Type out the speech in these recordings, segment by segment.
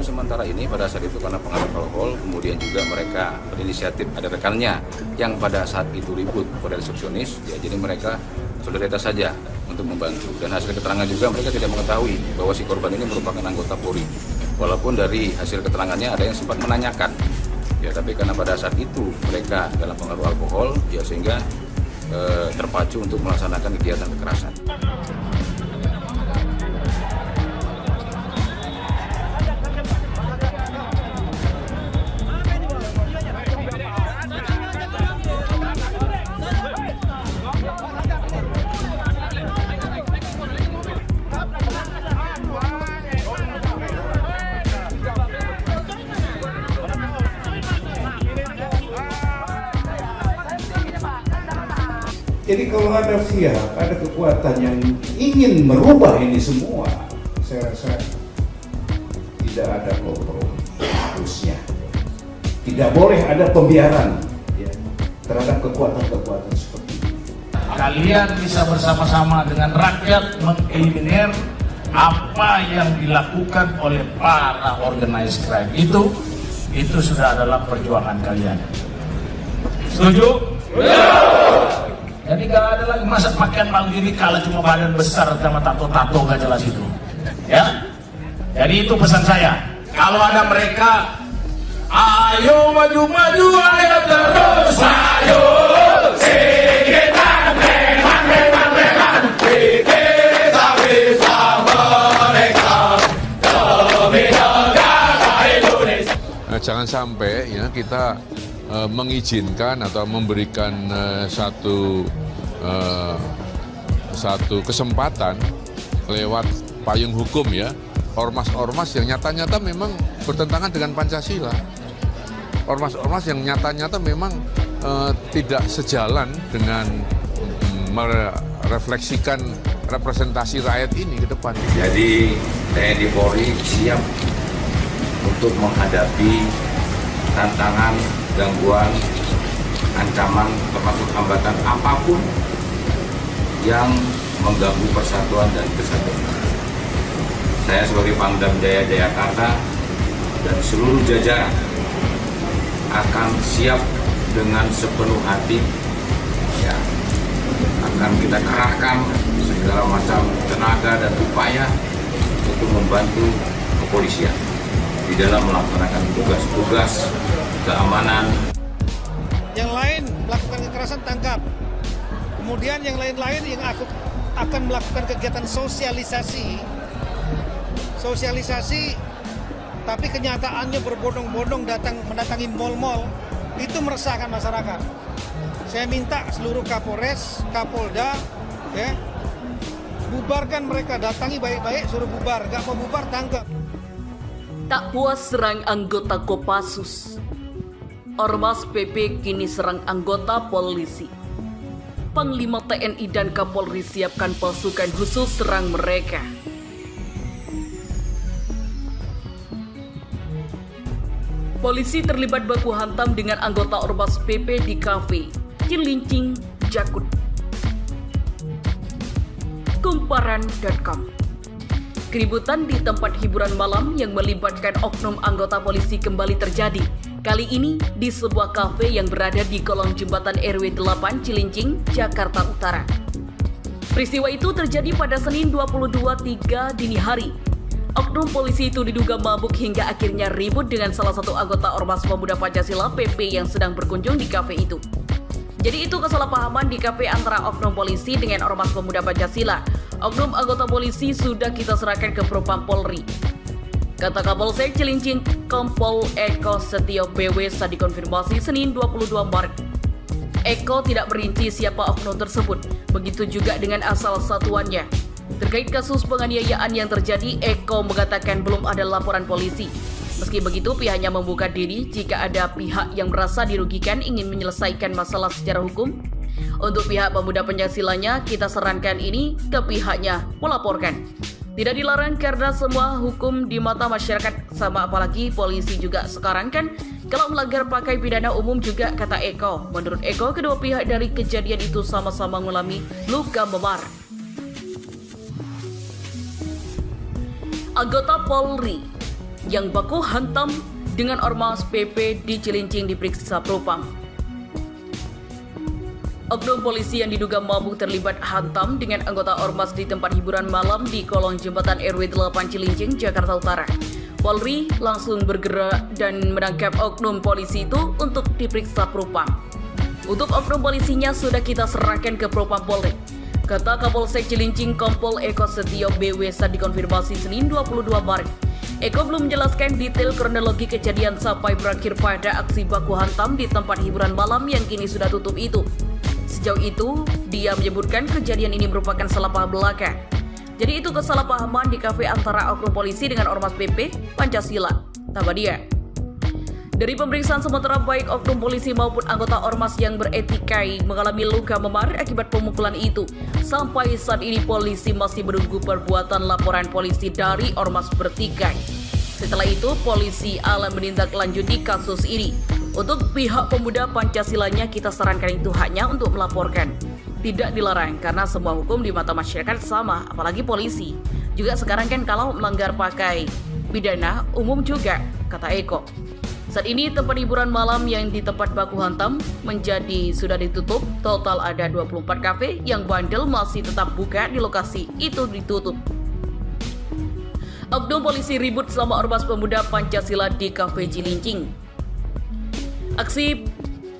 sementara ini pada saat itu karena pengaruh alkohol, kemudian juga mereka berinisiatif ada rekannya yang pada saat itu ribut pada resepsionis, ya jadi mereka solidaritas saja untuk membantu. Dan hasil keterangan juga mereka tidak mengetahui bahwa si korban ini merupakan anggota Polri. Walaupun dari hasil keterangannya ada yang sempat menanyakan, ya tapi karena pada saat itu mereka dalam pengaruh alkohol, ya sehingga terpacu untuk melaksanakan kegiatan kekerasan. Jadi kalau ada pihak, ada kekuatan yang ingin merubah ini semua, saya rasa tidak ada kompromi harusnya. Tidak boleh ada pembiaran ya, terhadap kekuatan-kekuatan seperti ini. Kalian bisa bersama-sama dengan rakyat mengeliminir apa yang dilakukan oleh para organized crime itu sudah adalah perjuangan kalian. Setuju? Jadi gak ada lagi masa pakaian begini kalau cuma badan besar sama tato-tato gak jelas itu. Ya. Jadi itu pesan saya. Kalau ada mereka, ayo maju-maju, ayo terus, ayo. Jangan sampai ya kita mengizinkan atau memberikan satu kesempatan lewat payung hukum ya ormas-ormas yang nyata-nyata memang bertentangan dengan Pancasila, ormas-ormas yang nyata-nyata memang tidak sejalan dengan merefleksikan representasi rakyat ini ke depan. Jadi TNI Polri siap untuk menghadapi tantangan, gangguan, ancaman, termasuk hambatan apapun yang mengganggu persatuan dan kesatuan. Saya sebagai Pangdam Jaya Jayakarta dan seluruh jajaran akan siap dengan sepenuh hati, ya, akan kita kerahkan segala macam tenaga dan upaya untuk membantu kepolisian di dalam melaksanakan tugas-tugas keamanan. Yang lain melakukan kekerasan tangkap. Kemudian yang lain-lain yang akan melakukan kegiatan sosialisasi, tapi kenyataannya berbondong-bondong mendatangi mal-mal, itu meresahkan masyarakat. Saya minta seluruh Kapolres, Kapolda, ya, bubarkan mereka, datangi baik-baik, suruh bubar, nggak mau bubar tangkap. Tak puas serang anggota Kopassus, Ormas PP kini serang anggota polisi. Panglima TNI dan Kapolri siapkan pasukan khusus serang mereka. Polisi terlibat baku hantam dengan anggota Ormas PP di kafe Cilincing, Jakut. Kumparan.com. Keributan di tempat hiburan malam yang melibatkan oknum anggota polisi kembali terjadi. Kali ini di sebuah kafe yang berada di kolong jembatan RW 8 Cilincing, Jakarta Utara. Peristiwa itu terjadi pada Senin 22/3 dini hari. Oknum polisi itu diduga mabuk hingga akhirnya ribut dengan salah satu anggota Ormas Pemuda Pancasila PP yang sedang berkunjung di kafe itu. Jadi itu kesalahpahaman di kafe antara oknum polisi dengan Ormas Pemuda Pancasila. Oknum anggota polisi sudah kita serahkan ke Propam Polri. Kata Kapolsek Cilincing, Kompol Eko Setio BW saat dikonfirmasi Senin 22 Maret. Eko tidak merinci siapa oknum tersebut, begitu juga dengan asal satuannya. Terkait kasus penganiayaan yang terjadi, Eko mengatakan belum ada laporan polisi. Meski begitu, pihaknya membuka diri jika ada pihak yang merasa dirugikan ingin menyelesaikan masalah secara hukum. Untuk pihak Pemuda Pancasilanya, kita sarankan ini ke pihaknya melaporkan. Tidak dilarang karena semua hukum di mata masyarakat sama, apalagi polisi juga sekarang kan kalau melanggar pakai pidana umum juga, kata Eko. Menurut Eko, kedua pihak dari kejadian itu sama-sama mengalami luka memar. Anggota Polri yang baku hantam dengan Ormas PP di Cilincing diperiksa Propam. Oknum polisi yang diduga mabuk terlibat hantam dengan anggota Ormas di tempat hiburan malam di kolong jembatan RW 8 Cilincing, Jakarta Utara. Polri langsung bergerak dan menangkap oknum polisi itu untuk diperiksa Propam. Untuk oknum polisinya sudah kita serahkan ke Propam Polri, kata Kapolsek Cilincing Kompol Eko Setio BW saat dikonfirmasi Senin 22 Maret. Eko belum menjelaskan detail kronologi kejadian sampai berakhir pada aksi baku hantam di tempat hiburan malam yang kini sudah tutup itu. Sejauh itu, dia menyebutkan kejadian ini merupakan salah paham belaka. Jadi itu kesalahpahaman di kafe antara oknum polisi dengan Ormas PP Pancasila, tambah dia. Dari pemeriksaan sementara baik oknum polisi maupun anggota Ormas yang beretikai mengalami luka memar akibat pemukulan itu. Sampai saat ini polisi masih menunggu perbuatan laporan polisi dari Ormas bertikai. Setelah itu, polisi akan menindaklanjuti kasus ini. Untuk pihak pemuda Pancasilanya kita sarankan itu hanya untuk melaporkan. Tidak dilarang karena semua hukum di mata masyarakat sama, apalagi polisi. Juga sekarang kan kalau melanggar pakai pidana umum juga, kata Eko. Saat ini tempat hiburan malam yang di tempat baku hantam menjadi sudah ditutup. Total ada 24 kafe yang bandel masih tetap buka di lokasi itu ditutup. Oknum polisi ribut sama Ormas Pemuda Pancasila di kafe Cilincing. Aksi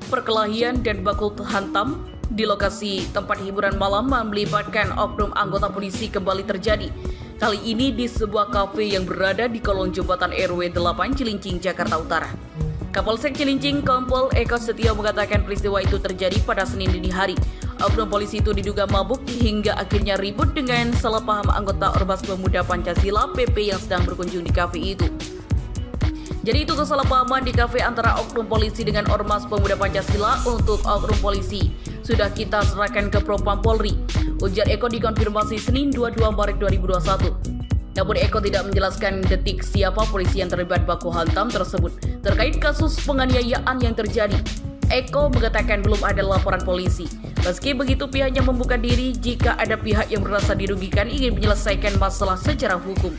perkelahian dan baku hantam di lokasi tempat hiburan malam melibatkan oknum anggota polisi kembali terjadi. Kali ini di sebuah kafe yang berada di kolong jembatan RW 8 Cilincing, Jakarta Utara. Kapolsek Cilincing Kompol Eko Setio mengatakan peristiwa itu terjadi pada Senin dini hari. Oknum polisi itu diduga mabuk hingga akhirnya ribut dengan salah paham anggota Ormas Pemuda Pancasila PP yang sedang berkunjung di kafe itu. Jadi itu kesalahpahaman di kafe antara oknum polisi dengan Ormas Pemuda Pancasila. Untuk oknum polisi sudah kita serahkan ke Propam Polri, ujar Eko dikonfirmasi Senin 22 Maret 2021. Namun Eko tidak menjelaskan detik siapa polisi yang terlibat baku hantam tersebut terkait kasus penganiayaan yang terjadi. Eko mengatakan belum ada laporan polisi. Meski begitu pihaknya membuka diri jika ada pihak yang merasa dirugikan ingin menyelesaikan masalah secara hukum.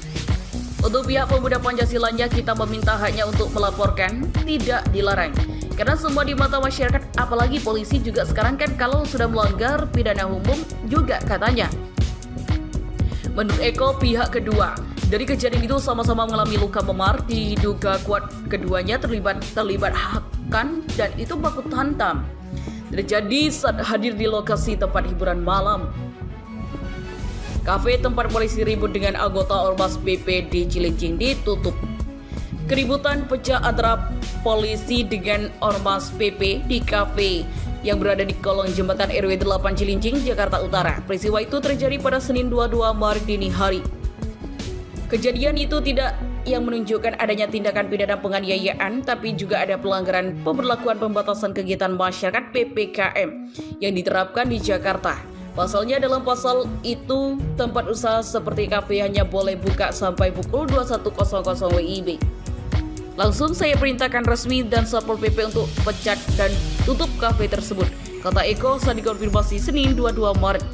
Untuk pihak pemuda Pancasilanya kita meminta hanya untuk melaporkan, tidak dilarang. Karena semua di mata masyarakat, apalagi polisi juga sekarang kan kalau sudah melanggar pidana umum juga katanya. Menurut Eko, pihak kedua dari kejadian itu sama-sama mengalami luka memar, diduga kuat keduanya terlibat hakan dan itu baku hantam. Terjadi saat hadir di lokasi tempat hiburan malam. Kafe tempat polisi ribut dengan anggota Ormas BP di Cilincing ditutup. Keributan pecah antara polisi dengan Ormas PP di kafe yang berada di kolong jembatan RW 8 Cilincing, Jakarta Utara. Peristiwa itu terjadi pada Senin 22 Maret dini hari. Kejadian itu tidak yang menunjukkan adanya tindakan pidana penganiayaan, tapi juga ada pelanggaran pemberlakuan pembatasan kegiatan masyarakat PPKM yang diterapkan di Jakarta. Pasalnya dalam pasal itu, tempat usaha seperti kafe hanya boleh buka sampai pukul 21.00 WIB. Langsung saya perintahkan resmi dan Satpol PP untuk pecat dan tutup kafe tersebut, kata Eko saat dikonfirmasi Senin 22 Maret.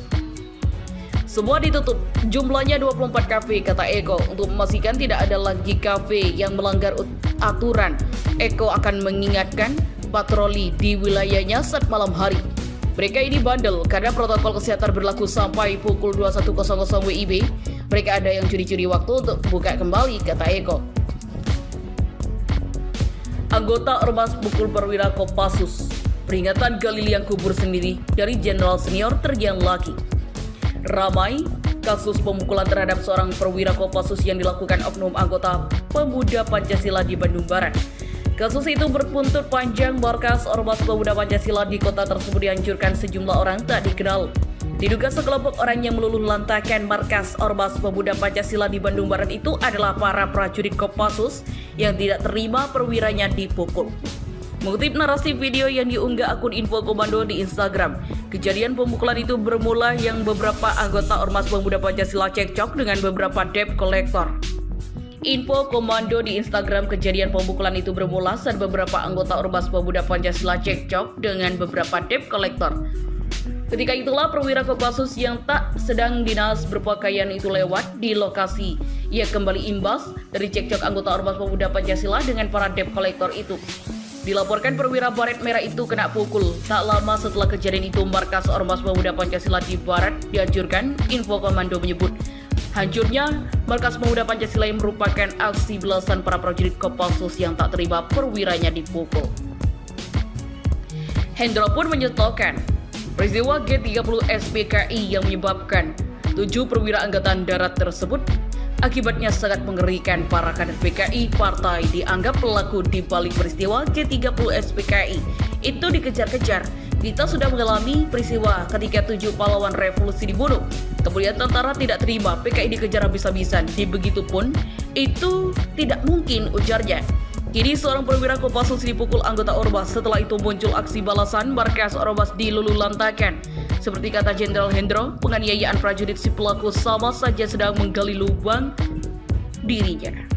Semua ditutup, jumlahnya 24 kafe, kata Eko. Untuk memastikan tidak ada lagi kafe yang melanggar aturan, Eko akan mengingatkan patroli di wilayahnya saat malam hari. Mereka ini bandel karena protokol kesehatan berlaku sampai pukul 21.00 WIB. Mereka ada yang curi-curi waktu untuk buka kembali, kata Eko. Anggota Ormas pukul perwira Kopassus. Peringatan gali liang kubur sendiri dari Jenderal Senior Terjang Laki. Ramai kasus pemukulan terhadap seorang perwira Kopassus yang dilakukan oknum anggota Pemuda Pancasila di Bandung Barat. Kasus itu berbuntut panjang. Markas Ormas Pemuda Pancasila di kota tersebut dihancurkan sejumlah orang tak dikenal. Diduga sekelompok orang yang meluluh lantakan markas Ormas Pemuda Pancasila di Bandung Barat itu adalah para prajurit Kopassus yang tidak terima perwiranya dipukul. Mengutip narasi video yang diunggah akun Info Komando di Instagram, kejadian pemukulan itu bermula yang beberapa anggota Ormas Pemuda Pancasila cekcok dengan beberapa debt collector. Info Komando di Instagram, kejadian pemukulan itu bermula saat beberapa anggota Ormas Pemuda Pancasila cekcok dengan beberapa debt collector. Ketika itulah perwira Kopassus yang tak sedang dinas berpakaian itu lewat di lokasi. Ia kembali imbas dari cekcok anggota Ormas Pemuda Pancasila dengan para debt collector itu. Dilaporkan perwira baret merah itu kena pukul. Tak lama setelah kejadian itu, markas Ormas Pemuda Pancasila di Barat dihancurkan. Info komando menyebut hancurnya markas Pemuda Pancasila yang merupakan aksi belasan para prajurit Kopassus yang tak terima perwiranya dipukul. Hendro pun menyatakan peristiwa G30 SPKI yang menyebabkan 7 perwira angkatan darat tersebut akibatnya sangat mengerikan. Para kader PKI partai dianggap pelaku di balik peristiwa G30 SPKI itu dikejar-kejar. Kita sudah mengalami peristiwa ketika 7 pahlawan revolusi dibunuh. Kemudian tentara tidak terima, PKI dikejar habis-habisan. Begitupun itu tidak mungkin, ujarnya. Kini seorang perwira Kopassus dipukul anggota Ormas. Setelah itu muncul aksi balasan, markas Ormas dilululantakan. Seperti kata Jenderal Hendro, penganiayaan prajurit si pelaku sama saja sedang menggali lubang dirinya.